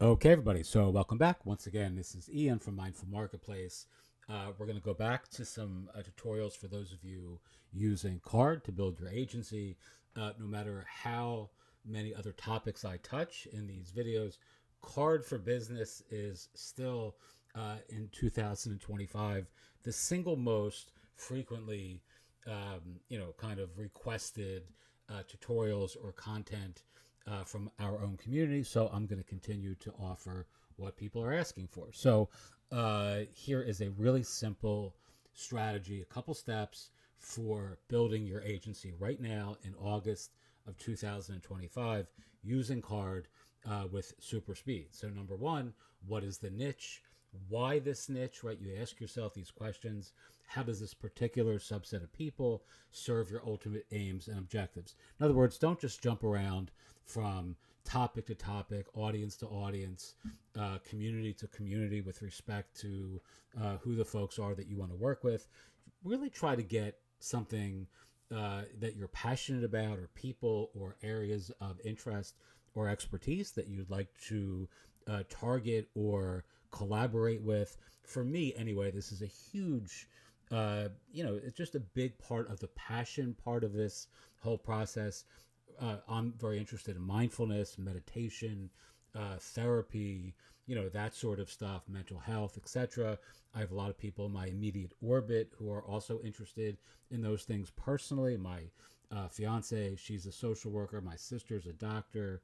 Okay, everybody. So, welcome back. Once again, this is Ian from Mindful Marketplace. We're going to go back to some tutorials for those of you using CARRD to build your agency. No matter how many other topics I touch in these videos, CARRD for Business is still in 2025 the single most frequently, kind of requested tutorials or content from our own community. So I'm going to continue to offer what people are asking for. So here is a really simple strategy, a couple steps for building your agency right now in August of 2025 using CARRD with super speed. So number one, what is the niche? Why this niche, right? You ask yourself these questions. How does this particular subset of people serve your ultimate aims and objectives? In other words, don't just jump around from topic to topic, audience to audience, community to community with respect to who the folks are that you want to work with. Really try to get something that you're passionate about, or people or areas of interest or expertise that you'd like to target or collaborate with. For me, anyway, this is a huge, it's just a big part of the passion part of this whole process. I'm very interested in mindfulness, meditation, therapy, that sort of stuff, mental health, etc. I have a lot of people in my immediate orbit who are also interested in those things personally. My fiance, she's a social worker. My sister's a doctor,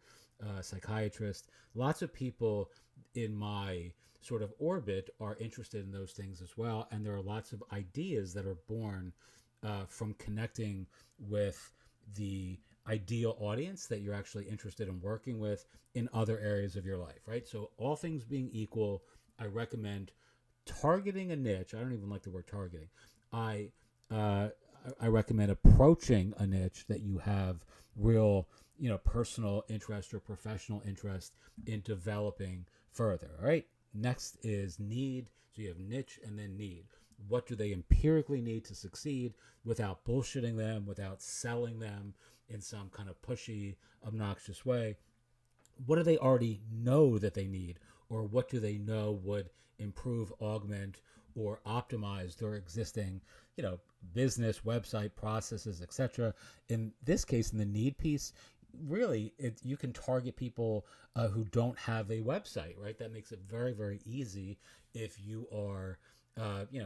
psychiatrist. Lots of people in my sort of orbit are interested in those things as well. And there are lots of ideas that are born from connecting with the ideal audience that you're actually interested in working with in other areas of your life, right? So, all things being equal, I recommend targeting a niche. I don't even like the word targeting. I uh, I recommend approaching a niche that you have real, personal interest or professional interest in developing further. All right. Next is need. So you have niche and then need. What do they empirically need to succeed without bullshitting them, without selling them in some kind of pushy, obnoxious way? What do they already know that they need, or what do they know would improve, augment, or optimize their existing, business, website, processes, etc. In this case, in the need piece, really, you can target people who don't have a website, right? That makes it very, very easy if you are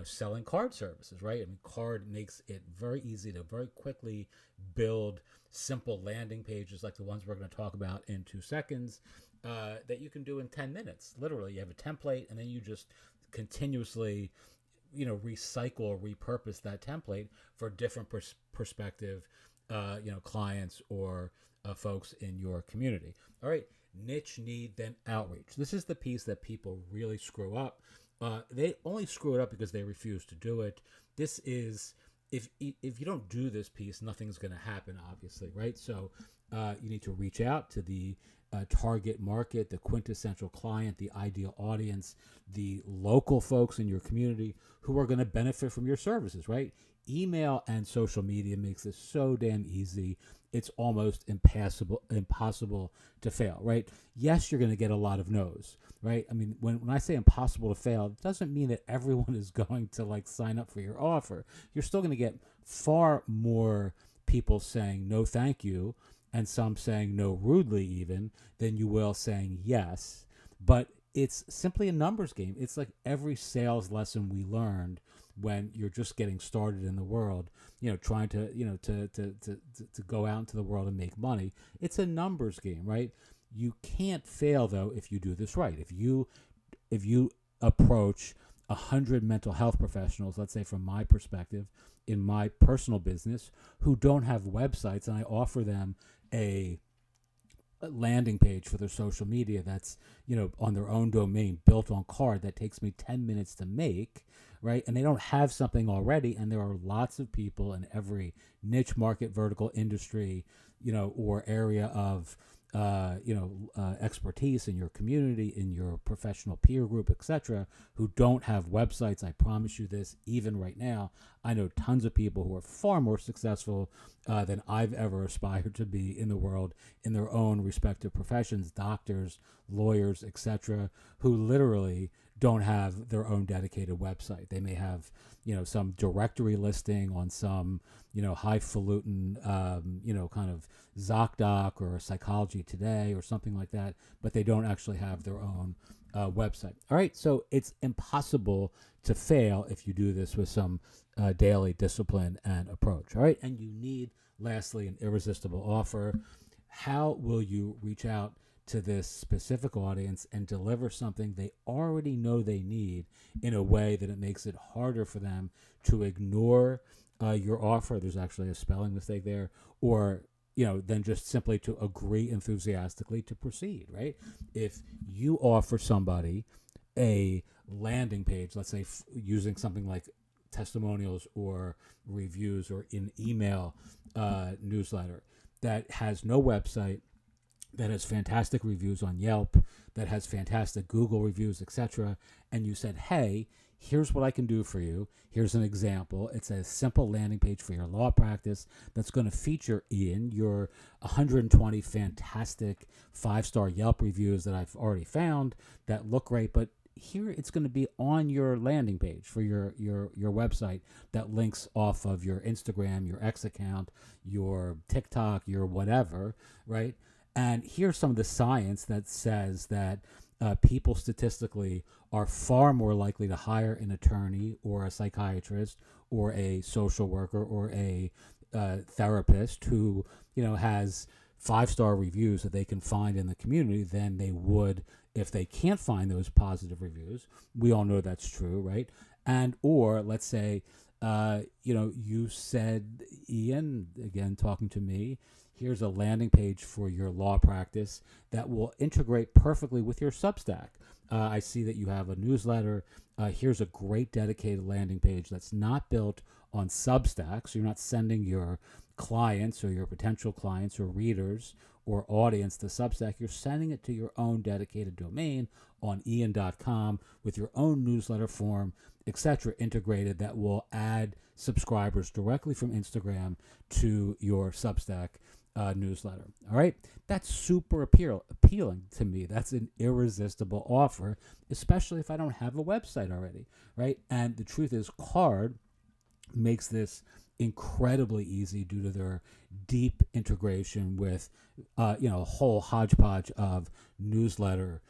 selling card services, right? I mean, card makes it very easy to very quickly build simple landing pages like the ones we're going to talk about in 2 seconds that you can do in 10 minutes. Literally, you have a template and then you just continuously, recycle or repurpose that template for different perspective, clients or folks in your community. All right, niche, need, then outreach. This is the piece that people really screw up. They only screw it up because they refuse to do it. This is if you don't do this piece, nothing's going to happen, obviously, right? So you need to reach out to the target market, the quintessential client, the ideal audience, the local folks in your community who are going to benefit from your services, right? Email and social media makes this so damn easy. It's almost impossible to fail, right? Yes, you're going to get a lot of no's, right? I mean, when I say impossible to fail, it doesn't mean that everyone is going to like sign up for your offer. You're still going to get far more people saying no, thank you, and some saying no rudely even than you will saying yes. But it's simply a numbers game. It's like every sales lesson we learned when you're just getting started in the world, trying to, to go out into the world and make money. It's a numbers game, right? You can't fail though if you do this right. If you approach 100 mental health professionals, let's say from my perspective, in my personal business, who don't have websites, and I offer them a landing page for their social media that's on their own domain built on CARRD that takes me 10 minutes to make, right? And they don't have something already, and there are lots of people in every niche market, vertical industry, or area of expertise in your community, in your professional peer group, etc., who don't have websites. I promise you this, even right now, I know tons of people who are far more successful than I've ever aspired to be in the world in their own respective professions, doctors, lawyers, etc., who literally don't have their own dedicated website. They may have, some directory listing on some, highfalutin, kind of ZocDoc or Psychology Today or something like that, but they don't actually have their own website. All right, so it's impossible to fail if you do this with some daily discipline and approach. All right, and you need, lastly, an irresistible offer. How will you reach out to this specific audience and deliver something they already know they need in a way that it makes it harder for them to ignore your offer? There's actually a spelling mistake there. Or then just simply to agree enthusiastically to proceed, right? If you offer somebody a landing page, let's say using something like testimonials or reviews or an email newsletter that has no website, that has fantastic reviews on Yelp, that has fantastic Google reviews, etc., and you said, hey, here's what I can do for you. Here's an example. It's a simple landing page for your law practice that's going to feature in your 120 fantastic 5-star Yelp reviews that I've already found that look great, but here it's going to be on your landing page for your website that links off of your Instagram, your X account, your TikTok, your whatever, right? And here's some of the science that says that people statistically are far more likely to hire an attorney or a psychiatrist or a social worker or a therapist who, has 5-star reviews that they can find in the community than they would if they can't find those positive reviews. We all know that's true, right? And or let's say, you said, Ian, again, talking to me, here's a landing page for your law practice that will integrate perfectly with your Substack. I see that you have a newsletter. Here's a great dedicated landing page that's not built on Substack, so you're not sending your clients or your potential clients or readers or audience to Substack. You're sending it to your own dedicated domain on ian.com with your own newsletter form, etc., integrated that will add subscribers directly from Instagram to your Substack newsletter. All right, that's super appealing to me. That's an irresistible offer, especially if I don't have a website already, right? And the truth is, CARRD makes this incredibly easy due to their deep integration with a whole hodgepodge of newsletter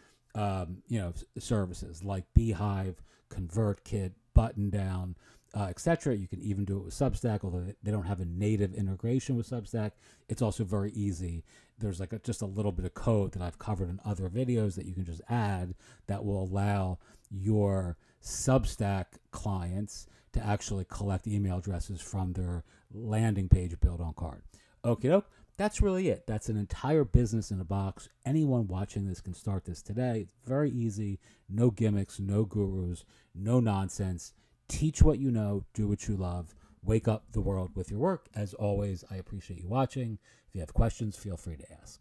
services like Beehive, ConvertKit, Button Down, etc. You can even do it with Substack, although they don't have a native integration with Substack. It's also very easy. There's just a little bit of code that I've covered in other videos that you can just add that will allow your Substack clients to actually collect email addresses from their landing page built on CARRD. Okie doke. That's really it. That's an entire business in a box. Anyone watching this can start this today. It's very easy. No gimmicks, no gurus, no nonsense. Teach what you know, do what you love, wake up the world with your work. As always, I appreciate you watching. If you have questions, feel free to ask.